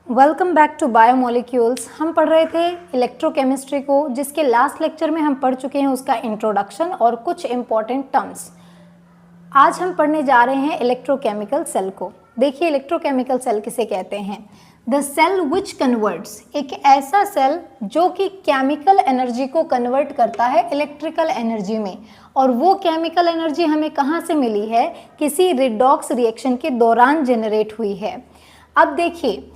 Welcome back to biomolecules. हम पढ़ रहे थे इलेक्ट्रोकेमिस्ट्री को, जिसके लास्ट लेक्चर में हम पढ़ चुके हैं उसका इंट्रोडक्शन और कुछ इंपॉर्टेंट टर्म्स। आज हम पढ़ने जा रहे हैं इलेक्ट्रोकेमिकल सेल को। देखिए, इलेक्ट्रोकेमिकल सेल किसे कहते हैं? द सेल विच कन्वर्ट्स, एक ऐसा सेल जो कि केमिकल एनर्जी को कन्वर्ट करता है इलेक्ट्रिकल एनर्जी में। और वो केमिकल एनर्जी हमें कहाँ से मिली है? किसी रिडॉक्स रिएक्शन के दौरान जनरेट हुई है। अब देखिए,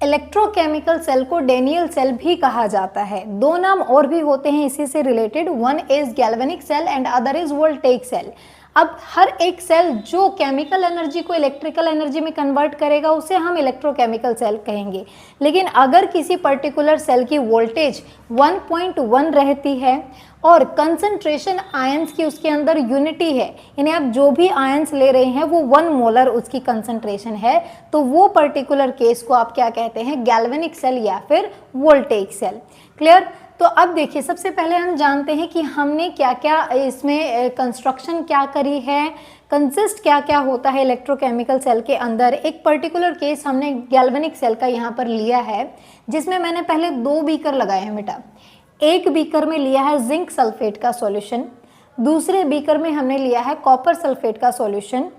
इलेक्ट्रोकेमिकल सेल को डेनियल सेल भी कहा जाता है। दो नाम और भी होते हैं इसी से related, one is galvanic cell and other is voltaic cell. अब हर एक सेल जो केमिकल एनर्जी को इलेक्ट्रिकल एनर्जी में कन्वर्ट करेगा उसे हम इलेक्ट्रोकेमिकल सेल कहेंगे। लेकिन अगर किसी पर्टिकुलर सेल की वोल्टेज 1.1 रहती है और कंसंट्रेशन आयंस की उसके अंदर यूनिटी है, यानी आप जो भी आयंस ले रहे हैं वो 1 मोलर उसकी कंसंट्रेशन है, तो वो पर्टिकुलर केस को आप क्या कहते हैं? गैल्वेनिक सेल या फिर वोल्टेइक सेल। क्लियर? तो अब देखिए, सबसे पहले हम जानते हैं कि हमने क्या क्या इसमें कंस्ट्रक्शन क्या करी है, कंसिस्ट क्या क्या होता है इलेक्ट्रोकेमिकल सेल के अंदर। एक पर्टिकुलर केस हमने गैल्वेनिक सेल का यहाँ पर लिया है, जिसमें मैंने पहले 2 बीकर लगाए हैं बेटा। एक बीकर में लिया है जिंक सल्फेट का सॉल्यूशन, दूसरे बीकर में हमने लिया है कॉपर सल्फेट का सॉल्यूशन।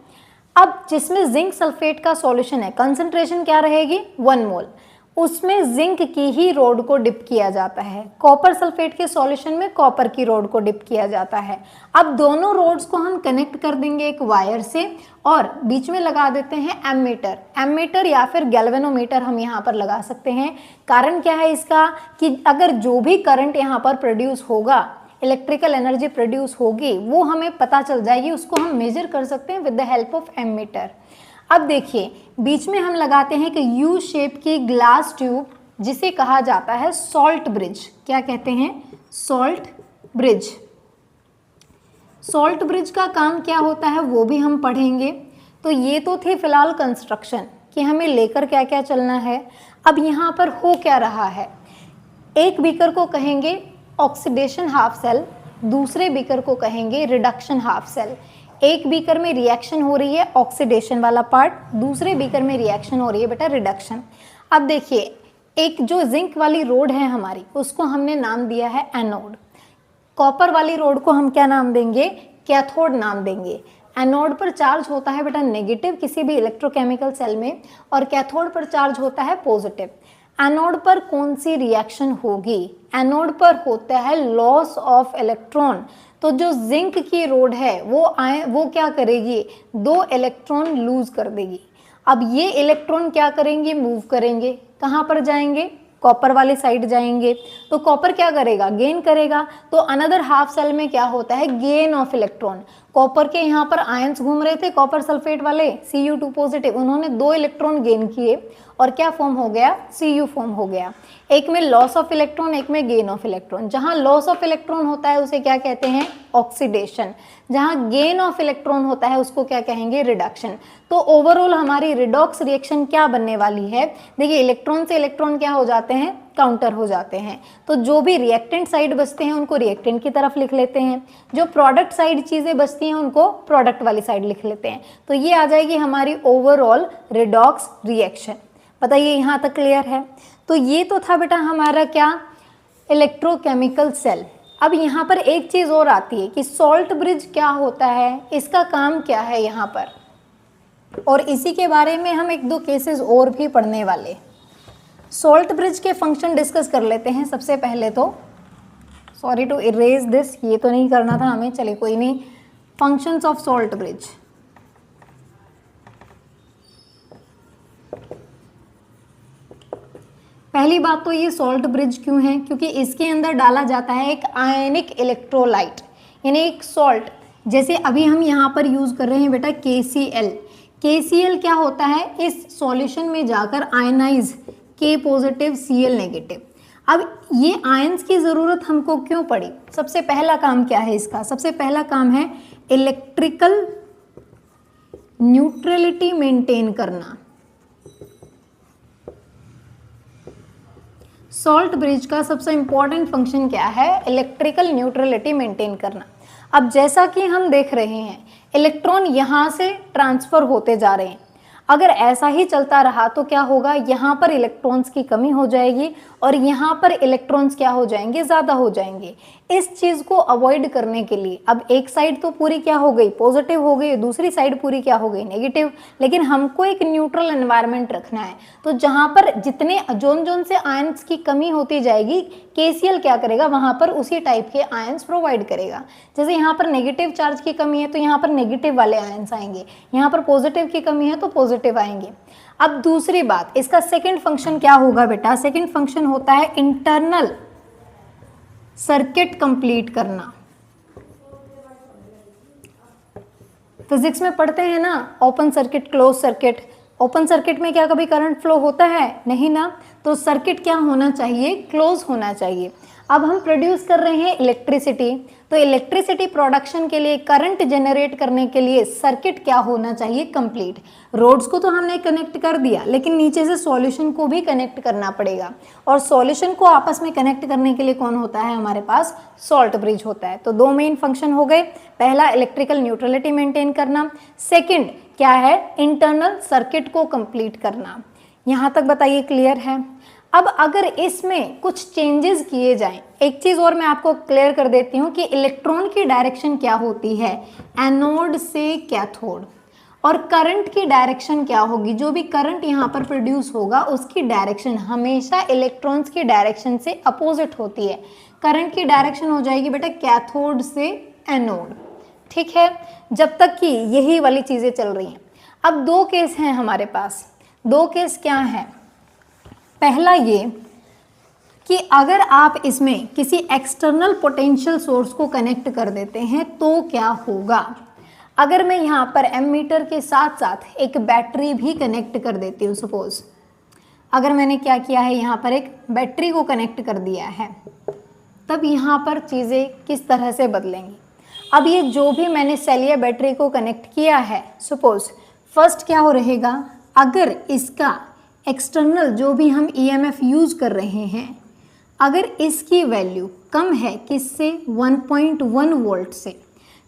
अब जिसमें जिंक सल्फेट का सॉल्यूशन है, कंसंट्रेशन क्या रहेगी? 1 मोल। उसमें जिंक की ही रोड को डिप किया जाता है। कॉपर सल्फेट के सॉल्यूशन में कॉपर की रोड को डिप किया जाता है। अब दोनों रोड्स को हम कनेक्ट कर देंगे एक वायर से और बीच में लगा देते हैं एमीटर। एमीटर या फिर गैल्वेनोमीटर हम यहाँ पर लगा सकते हैं। कारण क्या है इसका? कि अगर जो भी करंट यहाँ पर प्रोड्यूस होगा, इलेक्ट्रिकल एनर्जी प्रोड्यूस होगी, वो हमें पता चल जाएगी, उसको हम मेजर कर सकते हैं with the help of ammeter. अब देखिए, बीच में हम लगाते हैं कि यू शेप की ग्लास ट्यूब, जिसे कहा जाता है सॉल्ट ब्रिज। क्या कहते हैं? Salt bridge. सॉल्ट ब्रिज का काम क्या होता है वो भी हम पढ़ेंगे। तो ये तो थे फिलहाल कंस्ट्रक्शन कि हमें लेकर क्या क्या चलना है। अब यहाँ पर हो क्या रहा है? एक बीकर को कहेंगे ऑक्सीडेशन हाफ सेल, दूसरे बीकर को कहेंगे रिडक्शन हाफ सेल। एक बीकर में रिएक्शन हो रही है ऑक्सीडेशन वाला पार्ट, दूसरे बीकर में रिएक्शन हो रही है बेटा रिडक्शन। अब देखिए, एक जो जिंक वाली रोड है हमारी, उसको हमने नाम दिया है एनोड। कॉपर वाली रोड को हम क्या नाम देंगे? कैथोड नाम देंगे। एनोड पर चार्ज होता है बेटा नेगेटिव किसी भी इलेक्ट्रोकेमिकल सेल में, और कैथोड पर चार्ज होता है पॉजिटिव। एनोड पर कौन सी रिएक्शन होगी? एनोड पर होता है लॉस ऑफ इलेक्ट्रॉन। तो जो जिंक की रोड है वो क्या करेगी? 2 इलेक्ट्रॉन लूज कर देगी। अब ये इलेक्ट्रॉन क्या करेंगे? मूव करेंगे। कहाँ पर जाएंगे? कॉपर वाली साइड जाएंगे। तो कॉपर क्या करेगा? गेन करेगा। तो अनदर हाफ सेल में क्या होता है? Gain of electron. कॉपर के यहाँ पर आयंस घूम रहे थे, कॉपर सल्फेट वाले Cu2 पॉजिटिव, उन्होंने 2 इलेक्ट्रॉन गेन किए और क्या फॉर्म हो गया? Cu फॉर्म हो गया। एक में लॉस ऑफ इलेक्ट्रॉन, एक में गेन ऑफ इलेक्ट्रॉन। जहाँ लॉस ऑफ इलेक्ट्रॉन होता है उसे क्या कहते हैं? ऑक्सीडेशन। जहाँ गेन ऑफ इलेक्ट्रॉन होता है उसको क्या कहेंगे? रिडक्शन। तो ओवरऑल हमारी रिडॉक्स रिएक्शन क्या बनने वाली है? देखिए, इलेक्ट्रॉन से इलेक्ट्रॉन क्या हो जाते हैं? काउंटर हो जाते हैं। तो जो भी रिएक्टेंट साइड बचते हैं उनको रिएक्टेंट की तरफ लिख लेते हैं, जो प्रोडक्ट साइड चीजें बचती हैं उनको प्रोडक्ट वाली साइड लिख लेते हैं। तो ये आ जाएगी हमारी ओवरऑल रिडॉक्स रिएक्शन। बताइए, यहाँ तक क्लियर है? तो ये तो था बेटा हमारा क्या? Electrochemical cell. अब यहाँ पर एक चीज और आती है कि सॉल्ट ब्रिज क्या होता है, इसका काम क्या है यहाँ पर, और इसी के बारे में हम 1-2 केसेस और भी पढ़ने वाले। सॉल्ट ब्रिज के फंक्शन डिस्कस कर लेते हैं सबसे पहले। तो सॉरी टू इरेज दिस, ये तो नहीं करना था हमें, चलिए कोई नहीं। Functions of salt bridge. पहली बात तो ये सॉल्ट ब्रिज क्यों है? क्योंकि इसके अंदर डाला जाता है एक आयनिक इलेक्ट्रोलाइट, यानी एक सॉल्ट। जैसे अभी हम यहाँ पर यूज कर रहे हैं बेटा KCl। KCl क्या होता है? इस सॉल्यूशन में जाकर ionise K positive Cl negative. अब ये आयंस की जरूरत हमको क्यों पड़ी? सबसे पहला काम क्या है इसका? सबसे पहला काम है इलेक्ट्रिकल न्यूट्रलिटी मेंटेन करना। सॉल्ट ब्रिज का सबसे इंपॉर्टेंट फंक्शन क्या है? इलेक्ट्रिकल न्यूट्रलिटी मेंटेन करना। अब जैसा कि हम देख रहे हैं, इलेक्ट्रॉन यहाँ से ट्रांसफर होते जा रहे हैं। अगर ऐसा ही चलता रहा तो क्या होगा, यहाँ पर इलेक्ट्रॉन्स की कमी हो जाएगी और यहाँ पर इलेक्ट्रॉन्स क्या हो जाएंगे, ज़्यादा हो जाएंगे। इस चीज़ को अवॉइड करने के लिए अब एक साइड तो पूरी क्या हो गई, पॉजिटिव हो गई, दूसरी साइड पूरी क्या हो गई, नेगेटिव। लेकिन हमको एक न्यूट्रल एनवायरनमेंट रखना है, तो जहाँ पर जितने जोन जोन से आयंस की कमी होती जाएगी, केसीएल क्या करेगा, वहाँ पर उसी टाइप के आयंस प्रोवाइड करेगा। जैसे यहाँ पर नेगेटिव चार्ज की कमी है तो यहाँ पर नेगेटिव वाले आयंस आएंगे, यहाँ पर पॉजिटिव की कमी है तो पॉजिटिव आएंगे। अब दूसरी बात, इसका सेकंड फंक्शन क्या होगा बेटा, सेकंड फंक्शन होता है इंटरनल सर्किट कंप्लीट करना। फिजिक्स में पढ़ते हैं ना, open circuit, close circuit. Open circuit में क्या कभी करंट फ्लो होता है, नहीं ना, तो सर्किट क्या होना चाहिए, क्लोज होना चाहिए। अब हम प्रोड्यूस कर रहे हैं इलेक्ट्रिसिटी, तो इलेक्ट्रिसिटी प्रोडक्शन के लिए, करंट जनरेट करने के लिए सर्किट क्या होना चाहिए, कंप्लीट। रोड्स को तो हमने कनेक्ट कर दिया, लेकिन नीचे से सॉल्यूशन को भी कनेक्ट करना पड़ेगा, और सॉल्यूशन को आपस में कनेक्ट करने के लिए कौन होता है, हमारे पास सॉल्ट ब्रिज होता है। तो दो मेन फंक्शन हो गए, पहला इलेक्ट्रिकल न्यूट्रलिटी मेंटेन करना, सेकेंड क्या है, इंटरनल सर्किट को कंप्लीट करना। यहाँ तक बताइए क्लियर है। अब अगर इसमें कुछ चेंजेस किए जाएं, एक चीज़ और मैं आपको क्लियर कर देती हूँ कि इलेक्ट्रॉन की डायरेक्शन क्या होती है, एनोड से कैथोड, और करंट की डायरेक्शन क्या होगी, जो भी करंट यहाँ पर प्रोड्यूस होगा उसकी डायरेक्शन हमेशा इलेक्ट्रॉन्स की डायरेक्शन से अपोजिट होती है। करंट की डायरेक्शन हो जाएगी बेटा कैथोड से एनोड, ठीक है, जब तक कि यही वाली चीज़ें चल रही हैं। अब दो केस हैं हमारे पास, दो केस क्या हैं, पहला ये कि अगर आप इसमें किसी एक्सटर्नल पोटेंशियल सोर्स को कनेक्ट कर देते हैं तो क्या होगा। अगर मैं यहाँ पर एमीटर के साथ साथ एक बैटरी भी कनेक्ट कर देती हूँ, सपोज अगर मैंने क्या किया है, यहाँ पर एक बैटरी को कनेक्ट कर दिया है, तब यहाँ पर चीज़ें किस तरह से बदलेंगी। अब ये जो भी मैंने सेल या बैटरी को कनेक्ट किया है, सपोज फर्स्ट क्या हो रहेगा, अगर इसका एक्सटर्नल जो भी हम ईएमएफ यूज़ कर रहे हैं, अगर इसकी वैल्यू कम है किससे, 1.1 वोल्ट से,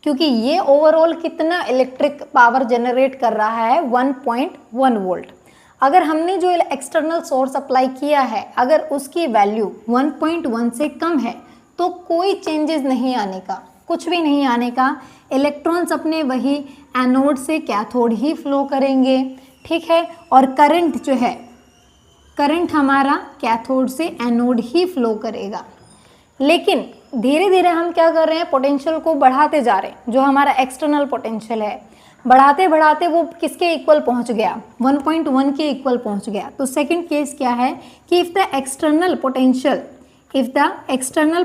क्योंकि ये ओवरऑल कितना इलेक्ट्रिक पावर जनरेट कर रहा है, 1.1 वोल्ट। अगर हमने जो एक्सटर्नल सोर्स अप्लाई किया है, अगर उसकी वैल्यू 1.1 से कम है तो कोई चेंजेस नहीं आने का, कुछ भी नहीं आने का, इलेक्ट्रॉन्स अपने वही एनोड से कैथोड ही फ्लो करेंगे, ठीक है, और करंट जो है, करंट हमारा कैथोड से एनोड ही फ्लो करेगा। लेकिन धीरे धीरे हम क्या कर रहे हैं, पोटेंशियल को बढ़ाते जा रहे हैं, जो हमारा एक्सटर्नल पोटेंशियल है, बढ़ाते बढ़ाते वो किसके इक्वल पहुंच गया, 1.1 के इक्वल पहुंच गया। तो सेकंड केस क्या है कि if the external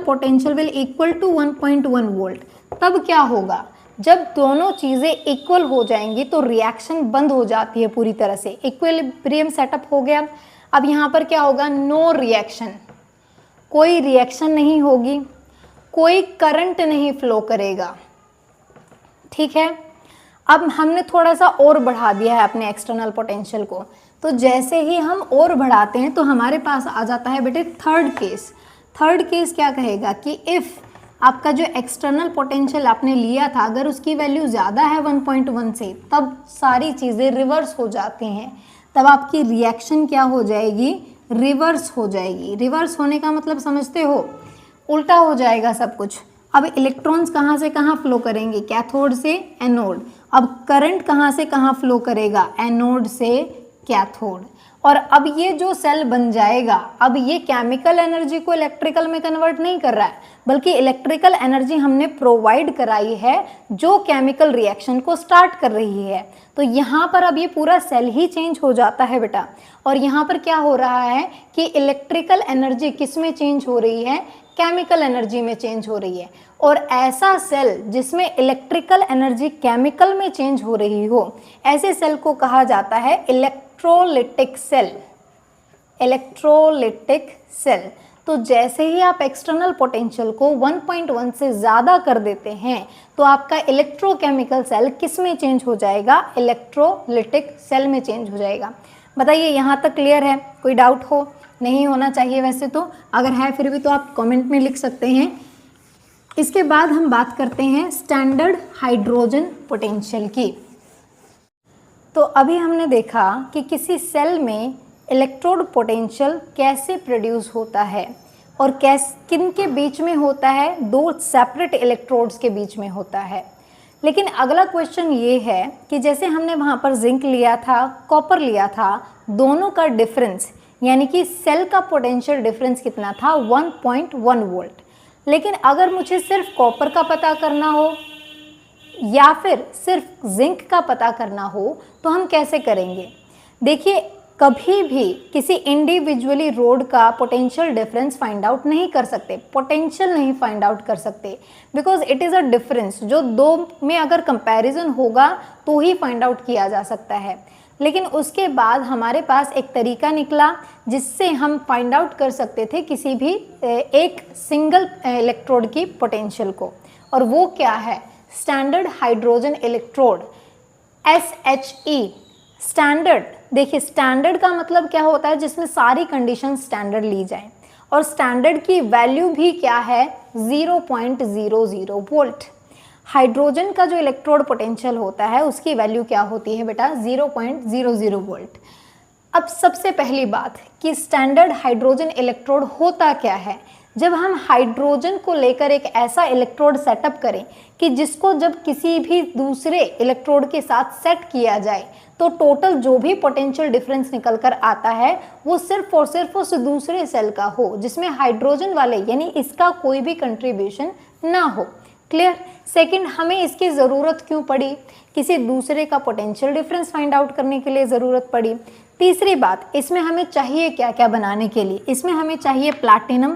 potential will equal to 1.1 volt, तब क्या होगा, जब दोनों चीज़ें इक्वल हो जाएंगी तो रिएक्शन बंद हो जाती है पूरी तरह से, इक्विलिब्रियम सेटअप हो गया। अब यहाँ पर क्या होगा, नो रिएक्शन, कोई रिएक्शन नहीं होगी, कोई करंट नहीं फ्लो करेगा, ठीक है। अब हमने थोड़ा सा और बढ़ा दिया है अपने एक्सटर्नल पोटेंशियल को, तो जैसे ही हम और बढ़ाते हैं तो हमारे पास आ जाता है बेटे थर्ड केस। थर्ड केस क्या कहेगा कि इफ़ आपका जो एक्सटर्नल पोटेंशियल आपने लिया था, अगर उसकी वैल्यू ज़्यादा है 1.1 से, तब सारी चीज़ें रिवर्स हो जाती हैं, तब आपकी रिएक्शन क्या हो जाएगी, रिवर्स हो जाएगी। रिवर्स होने का मतलब समझते हो, उल्टा हो जाएगा सब कुछ। अब इलेक्ट्रॉन्स कहाँ से कहाँ फ्लो करेंगे, कैथोड से एनोड। अब करंट कहाँ से कहाँ फ्लो करेगा, एनोड से कैथोड। और अब ये जो सेल बन जाएगा, अब ये केमिकल एनर्जी को इलेक्ट्रिकल में कन्वर्ट नहीं कर रहा है, बल्कि इलेक्ट्रिकल एनर्जी हमने प्रोवाइड कराई है जो केमिकल रिएक्शन को स्टार्ट कर रही है। तो यहाँ पर अब ये पूरा सेल ही चेंज हो जाता है बेटा। और यहाँ पर क्या हो रहा है कि इलेक्ट्रिकल एनर्जी किस में चेंज हो रही है, केमिकल एनर्जी में चेंज हो रही है। और ऐसा सेल जिसमें इलेक्ट्रिकल एनर्जी केमिकल में चेंज हो रही हो, ऐसे सेल को कहा जाता है इलेक्ट्रोलिटिक सेल। Electrolytic cell. तो जैसे ही आप एक्सटर्नल पोटेंशियल को 1.1 से ज़्यादा कर देते हैं तो आपका इलेक्ट्रोकेमिकल सेल किस में चेंज हो जाएगा, इलेक्ट्रोलिटिक सेल में चेंज हो जाएगा। बताइए यहाँ तक क्लियर है, कोई डाउट हो? नहीं होना चाहिए वैसे तो, अगर है फिर भी तो आप कमेंट में लिख सकते हैं। इसके बाद हम बात करते हैं स्टैंडर्ड हाइड्रोजन पोटेंशियल की। तो अभी हमने देखा कि किसी सेल में इलेक्ट्रोड पोटेंशियल कैसे प्रोड्यूस होता है और किन के बीच में होता है, दो सेपरेट इलेक्ट्रोड्स के बीच में होता है। लेकिन अगला क्वेश्चन ये है कि जैसे हमने वहाँ पर जिंक लिया था, कॉपर लिया था, दोनों का डिफरेंस यानी कि सेल का पोटेंशियल डिफरेंस कितना था, 1.1 वोल्ट। लेकिन अगर मुझे सिर्फ कॉपर का पता करना हो या फिर सिर्फ जिंक का पता करना हो तो हम कैसे करेंगे? देखिए, कभी भी किसी इंडिविजुअली रोड का पोटेंशियल डिफरेंस फाइंड आउट नहीं कर सकते, पोटेंशियल नहीं फाइंड आउट कर सकते, because it is a difference जो दो में अगर कंपैरिजन होगा तो ही फाइंड आउट किया जा सकता है। लेकिन उसके बाद हमारे पास एक तरीका निकला जिससे हम फाइंड आउट कर सकते थे किसी भी एक सिंगल इलेक्ट्रोड की पोटेंशियल को, और वो क्या है, standard hydrogen electrode, SHE। Standard, देखिए स्टैंडर्ड का मतलब क्या होता है, जिसमें सारी कंडीशन स्टैंडर्ड ली जाए, और स्टैंडर्ड की वैल्यू भी क्या है, 0.00 वोल्ट। हाइड्रोजन का जो इलेक्ट्रोड पोटेंशियल होता है उसकी वैल्यू क्या होती है बेटा, 0.00 वोल्ट। अब सबसे पहली बात कि स्टैंडर्ड हाइड्रोजन इलेक्ट्रोड होता क्या है। जब हम हाइड्रोजन को लेकर एक ऐसा इलेक्ट्रोड सेटअप करें कि जिसको जब किसी भी दूसरे इलेक्ट्रोड के साथ सेट किया जाए तो टोटल जो भी पोटेंशियल डिफरेंस निकल कर आता है वो सिर्फ और सिर्फ उस दूसरे सेल का हो जिसमें हाइड्रोजन वाले यानी इसका कोई भी कंट्रीब्यूशन ना हो। क्लियर। सेकंड, हमें इसकी ज़रूरत क्यों पड़ी, किसी दूसरे का पोटेंशियल डिफरेंस फाइंड आउट करने के लिए ज़रूरत पड़ी। तीसरी बात, इसमें हमें चाहिए क्या क्या बनाने के लिए, इसमें हमें चाहिए प्लैटिनम,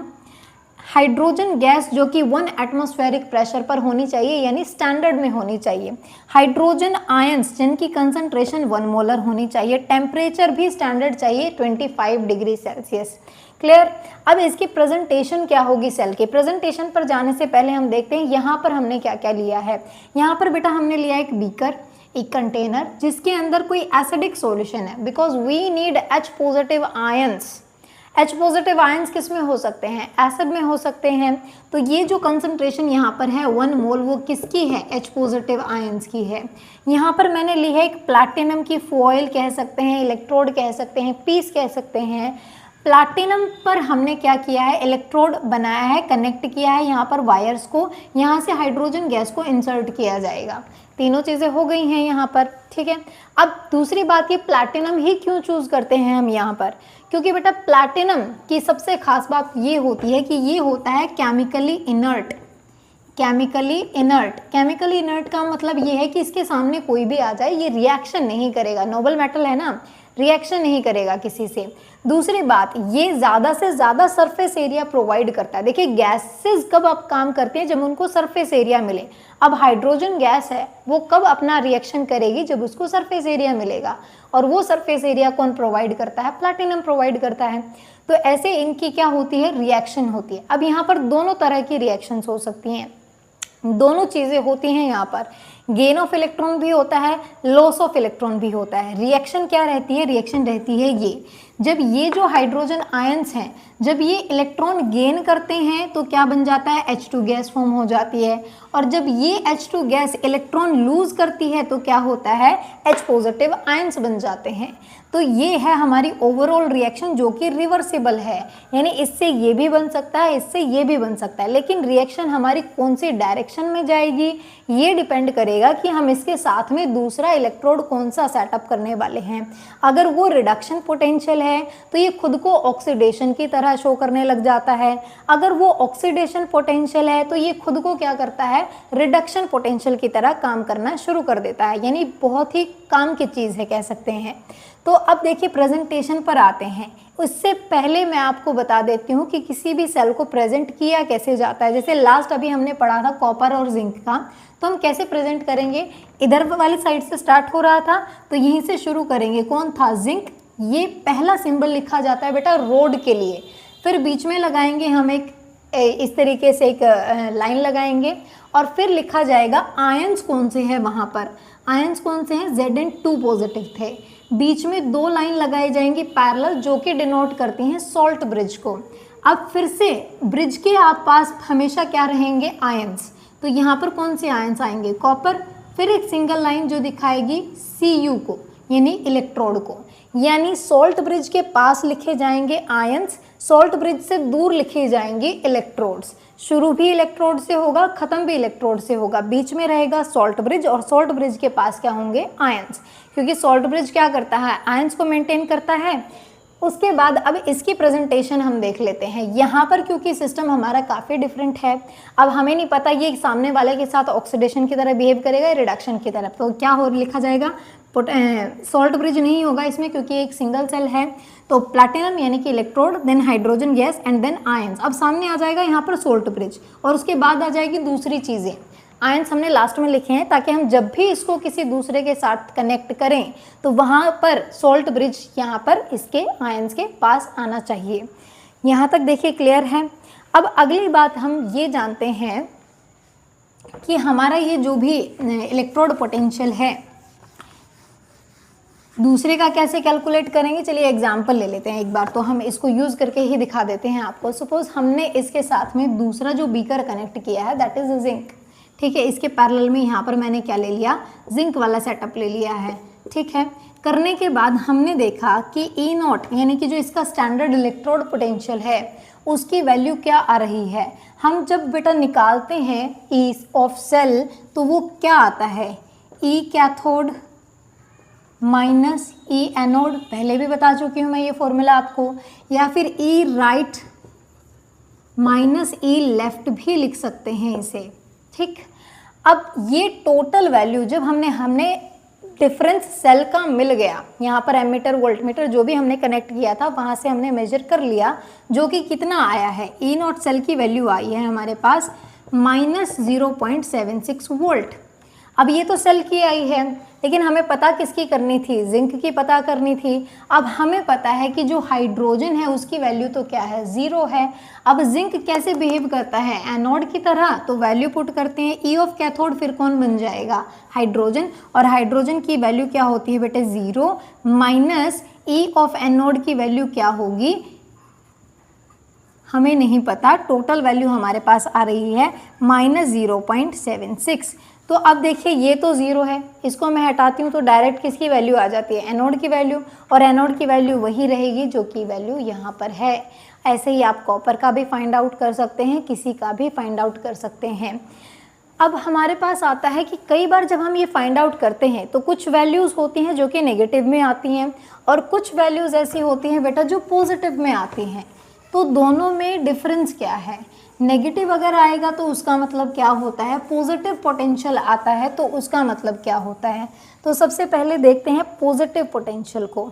हाइड्रोजन गैस जो कि 1 एटमॉस्फेरिक प्रेशर पर होनी चाहिए यानी स्टैंडर्ड में होनी चाहिए, हाइड्रोजन आयंस जिनकी कंसंट्रेशन 1 मोलर होनी चाहिए, टेम्परेचर भी स्टैंडर्ड चाहिए 25 डिग्री सेल्सियस। क्लियर। अब इसकी प्रेजेंटेशन क्या होगी सेल की, प्रेजेंटेशन पर जाने से पहले हम देखते हैं यहाँ पर हमने क्या क्या लिया है। यहाँ पर बेटा हमने लिया एक बीकर, एक कंटेनर जिसके अंदर कोई एसिडिक सॉल्यूशन है, because we need H positive ions. H positive ions किस में हो सकते हैं, एसिड में हो सकते हैं। तो ये जो कंसंट्रेशन यहाँ पर है 1 मोल वो किसकी है, H पॉजिटिव आयंस की है। यहाँ पर मैंने ली है एक प्लैटिनम की फॉयल कह सकते हैं, इलेक्ट्रोड कह सकते हैं, पीस कह सकते हैं। प्लैटिनम पर हमने क्या किया है, इलेक्ट्रोड बनाया है, कनेक्ट किया है यहाँ पर वायर्स को, यहाँ से हाइड्रोजन गैस को इंसर्ट किया जाएगा। तीनों चीज़ें हो गई हैं यहाँ पर, ठीक है। अब दूसरी बात, ये प्लैटिनम ही क्यों चूज़ करते हैं हम यहाँ पर, क्योंकि बेटा प्लैटिनम की सबसे खास बात ये होती है कि ये होता है केमिकली इनर्ट। केमिकली इनर्ट का मतलब ये है कि इसके सामने कोई भी आ जाए ये रिएक्शन नहीं करेगा, नोबल मेटल है ना, रिएक्शन नहीं करेगा किसी से। दूसरी बात, ये ज़्यादा से ज़्यादा सरफेस एरिया प्रोवाइड करता है। देखिए गैसेस कब आप काम करते हैं, जब उनको सरफेस एरिया मिले। अब हाइड्रोजन गैस है वो कब अपना रिएक्शन करेगी, जब उसको सरफेस एरिया मिलेगा, और वो सरफेस एरिया कौन प्रोवाइड करता है, प्लैटिनम प्रोवाइड करता है। तो ऐसे इनकी क्या होती है, रिएक्शन होती है। अब यहाँ पर दोनों तरह की रिएक्शंस हो सकती हैं, दोनों चीज़ें होती हैं यहाँ पर, गेन ऑफ इलेक्ट्रॉन भी होता है, लॉस ऑफ इलेक्ट्रॉन भी होता है। रिएक्शन क्या रहती है, रिएक्शन रहती है ये, जब ये जो हाइड्रोजन आयंस हैं जब ये इलेक्ट्रॉन गेन करते हैं तो क्या बन जाता है, H2 गैस फॉर्म हो जाती है, और जब ये H2 गैस इलेक्ट्रॉन लूज करती है तो क्या होता है, H पॉजिटिव आयंस बन जाते हैं। तो ये है हमारी ओवरऑल रिएक्शन जो कि रिवर्सिबल है, यानी इससे ये भी बन सकता है, इससे ये भी बन सकता है, लेकिन रिएक्शन हमारी कौन सी डायरेक्शन में जाएगी ये डिपेंड करेगा कि हम इसके साथ में दूसरा इलेक्ट्रोड कौन सा सेटअप करने वाले हैं। अगर वो रिडक्शन पोटेंशियल है तो ये खुद को ऑक्सीडेशन की तरह शो करने लग जाता है, अगर वो ऑक्सीडेशन पोटेंशियल है तो ये खुद को क्या करता है, रिडक्शन पोटेंशियल की तरह काम करना शुरू कर देता है, यानी बहुत ही काम की चीज़ है कह सकते हैं। तो अब देखिए प्रेजेंटेशन पर आते हैं, उससे पहले मैं आपको बता देती हूँ कि किसी भी सेल को प्रेजेंट किया कैसे जाता है। जैसे लास्ट अभी हमने पढ़ा था कॉपर और जिंक का, तो हम कैसे प्रेजेंट करेंगे, इधर वाली साइड से स्टार्ट हो रहा था तो यहीं से शुरू करेंगे, कौन था, जिंक। ये पहला सिंबल लिखा जाता है बेटा रोड के लिए, फिर बीच में लगाएंगे हम एक इस तरीके से एक लाइन लगाएंगे, और फिर लिखा जाएगा आयंस कौन से हैं वहाँ पर, आयंस कौन से हैं, Zn2 पॉजिटिव थे। बीच में 2 लाइन लगाई जाएंगी पैरेलल जो कि डिनोट करती हैं सॉल्ट ब्रिज को। अब फिर से ब्रिज के आप पास हमेशा क्या रहेंगे, आयंस। तो यहाँ पर कौन से आयंस आएंगे, कॉपर, फिर एक सिंगल लाइन जो दिखाएगी Cu को, यानी इलेक्ट्रोड को, यानी सॉल्ट ब्रिज के पास लिखे जाएंगे आयंस, सॉल्ट ब्रिज से दूर लिखे जाएंगे इलेक्ट्रोड्स। शुरू भी इलेक्ट्रोड से होगा, खत्म भी इलेक्ट्रोड से होगा, बीच में रहेगा सॉल्ट ब्रिज और सॉल्ट ब्रिज के पास क्या होंगे आयंस, क्योंकि सॉल्ट ब्रिज क्या करता है, आयंस को मेंटेन करता है। उसके बाद अब इसकी प्रेजेंटेशन हम देख लेते हैं। यहाँ पर क्योंकि सिस्टम हमारा काफ़ी डिफरेंट है, अब हमें नहीं पता ये सामने वाले के साथ ऑक्सीडेशन की तरह बिहेव करेगा या रिडक्शन की तरह, तो क्या हो लिखा जाएगा, सॉल्ट ब्रिज नहीं होगा इसमें क्योंकि एक सिंगल सेल है, तो प्लैटिनम यानी कि electrode, then hydrogen gas and then ions. अब सामने आ जाएगा यहाँ पर सॉल्ट ब्रिज और उसके बाद आ जाएगी दूसरी चीज़ें, आयंस हमने लास्ट में लिखे हैं ताकि हम जब भी इसको किसी दूसरे के साथ कनेक्ट करें तो वहाँ पर सॉल्ट ब्रिज यहाँ पर इसके आयंस के पास आना चाहिए। यहाँ तक देखिए क्लियर है। अब अगली बात हम ये जानते हैं कि हमारा ये जो भी इलेक्ट्रोड पोटेंशियल है दूसरे का कैसे कैलकुलेट करेंगे, चलिए एग्जाम्पल ले लेते हैं एक बार, तो हम इसको यूज़ करके ही दिखा देते हैं आपको। सपोज हमने इसके साथ में दूसरा जो बीकर कनेक्ट किया है दैट इज जिंक, ठीक है, इसके पैरेलल में यहाँ पर मैंने क्या ले लिया, जिंक वाला सेटअप ले लिया है, ठीक है। करने के बाद हमने देखा कि ई नॉट यानी कि जो इसका स्टैंडर्ड इलेक्ट्रोड पोटेंशियल है उसकी वैल्यू क्या आ रही है। हम जब बेटा निकालते हैं ई ऑफ सेल तो वो क्या आता है, ई कैथोड माइनस ई एनोड, पहले भी बता चुकी हूँ मैं ये फॉर्मूला आपको, या फिर ई राइट माइनस ई लेफ्ट भी लिख सकते हैं इसे, ठीक। अब ये टोटल वैल्यू जब हमने डिफरेंस सेल का मिल गया, यहाँ पर एमीटर वोल्टमीटर जो भी हमने कनेक्ट किया था वहाँ से हमने मेजर कर लिया, जो कि कितना आया है, ई नॉट सेल की वैल्यू आई है हमारे पास -0.76 वोल्ट। अब ये तो सेल की आई है, लेकिन हमें पता किसकी करनी थी, जिंक की पता करनी थी। अब हमें पता है कि जो हाइड्रोजन है उसकी वैल्यू तो क्या है, 0 है। अब जिंक कैसे बिहेव करता है, एनोड की तरह, तो वैल्यू पुट करते हैं, ई ऑफ कैथोड फिर कौन बन जाएगा, हाइड्रोजन, और हाइड्रोजन की वैल्यू क्या होती है बेटे 0 माइनस ई ऑफ एनोड की वैल्यू क्या होगी हमें नहीं पता, टोटल वैल्यू हमारे पास आ रही है -0.76। तो अब देखिए ये तो 0 है, इसको मैं हटाती हूँ तो डायरेक्ट किसकी वैल्यू आ जाती है, एनोड की वैल्यू, और एनोड की वैल्यू वही रहेगी जो कि वैल्यू यहाँ पर है। ऐसे ही आप कॉपर का भी फाइंड आउट कर सकते हैं, किसी का भी फाइंड आउट कर सकते हैं। अब हमारे पास आता है कि कई बार जब हम ये फाइंड आउट करते हैं तो कुछ वैल्यूज़ होती हैं जो कि नेगेटिव में आती हैं और कुछ वैल्यूज़ ऐसी होती हैं बेटा जो पॉजिटिव में आती हैं। तो दोनों में डिफरेंस क्या है, नेगेटिव अगर आएगा तो उसका मतलब क्या होता है, पॉजिटिव पोटेंशियल आता है तो उसका मतलब क्या होता है। तो सबसे पहले देखते हैं पॉजिटिव पोटेंशियल को।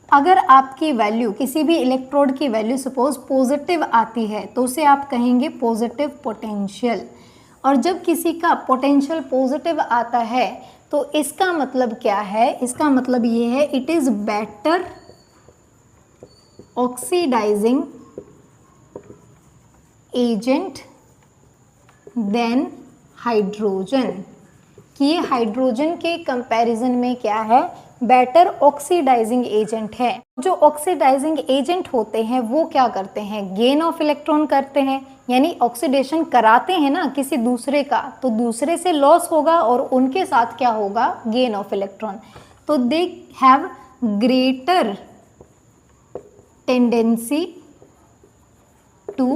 अगर आपकी वैल्यू किसी भी इलेक्ट्रोड की वैल्यू सपोज पॉजिटिव आती है तो उसे आप कहेंगे पॉजिटिव पोटेंशियल, और जब किसी का पोटेंशियल पॉजिटिव आता है तो इसका मतलब क्या है, इसका मतलब ये है it is better oxidising agent than hydrogen, कि ये हाइड्रोजन के कंपैरिजन में क्या है, बेटर ऑक्सीडाइजिंग एजेंट है। जो ऑक्सीडाइजिंग एजेंट होते हैं वो क्या करते हैं, गेन ऑफ इलेक्ट्रॉन करते हैं, यानी ऑक्सीडेशन कराते हैं ना किसी दूसरे का, तो दूसरे से लॉस होगा और उनके साथ क्या होगा, गेन ऑफ इलेक्ट्रॉन। तो they have greater tendency to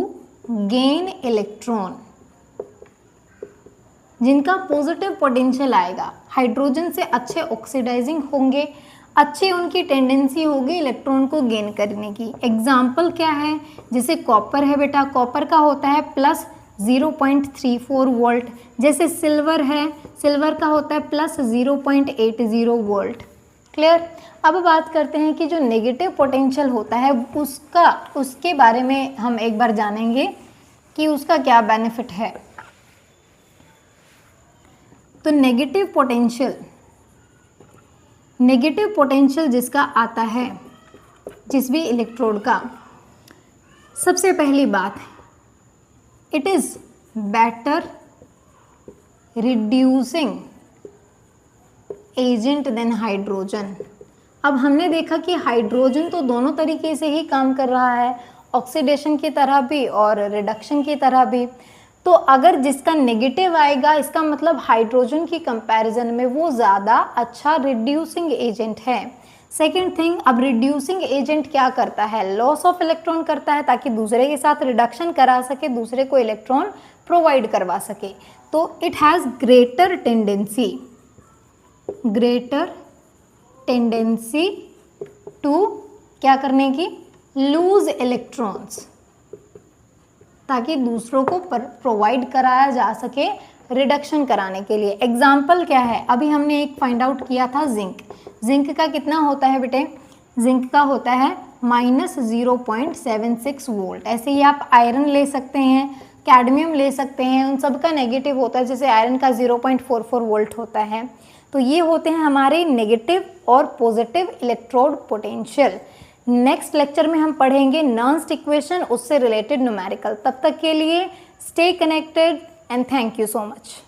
gain electron. जिनका पॉजिटिव पोटेंशियल आएगा, हाइड्रोजन से अच्छे ऑक्सीडाइजिंग होंगे, अच्छी उनकी टेंडेंसी होगी इलेक्ट्रॉन को गेन करने की। एग्जाम्पल क्या है, जैसे कॉपर है बेटा, कॉपर का होता है +0.34 वोल्ट, जैसे सिल्वर है, सिल्वर का होता है +0.80 वोल्ट। क्लियर। अब बात करते हैं कि जो नेगेटिव पोटेंशियल होता है उसके बारे में हम एक बार जानेंगे कि उसका क्या बेनिफिट है। तो नेगेटिव पोटेंशियल जिसका आता है जिस भी इलेक्ट्रोड का, सबसे पहली बात it is better reducing agent than hydrogen. अब हमने देखा कि हाइड्रोजन तो दोनों तरीके से ही काम कर रहा है, ऑक्सीडेशन की तरह भी और रिडक्शन की तरह भी। तो अगर जिसका नेगेटिव आएगा इसका मतलब हाइड्रोजन की कंपैरिजन में वो ज़्यादा अच्छा रिड्यूसिंग एजेंट है। सेकेंड थिंग, अब रिड्यूसिंग एजेंट क्या करता है, लॉस ऑफ इलेक्ट्रॉन करता है ताकि दूसरे के साथ रिडक्शन करा सके, दूसरे को इलेक्ट्रॉन प्रोवाइड करवा सके। तो it has greater tendency to क्या करने की, लूज इलेक्ट्रॉन्स, ताकि दूसरों को प्रोवाइड कराया जा सके रिडक्शन कराने के लिए। एग्जाम्पल क्या है, अभी हमने एक फाइंड आउट किया था जिंक का कितना होता है बेटे, जिंक का होता है -0.76 वोल्ट। ऐसे ही आप आयरन ले सकते हैं, कैडमियम ले सकते हैं, उन सब का नेगेटिव होता है, जैसे आयरन का 0.44 वोल्ट होता है। तो ये होते हैं हमारे नेगेटिव और positive electrode potential. Next lecture में हम पढ़ेंगे नर्न्स्ट इक्वेशन, उससे रिलेटेड न्यूमेरिकल। तब तक के लिए stay connected and thank you so much.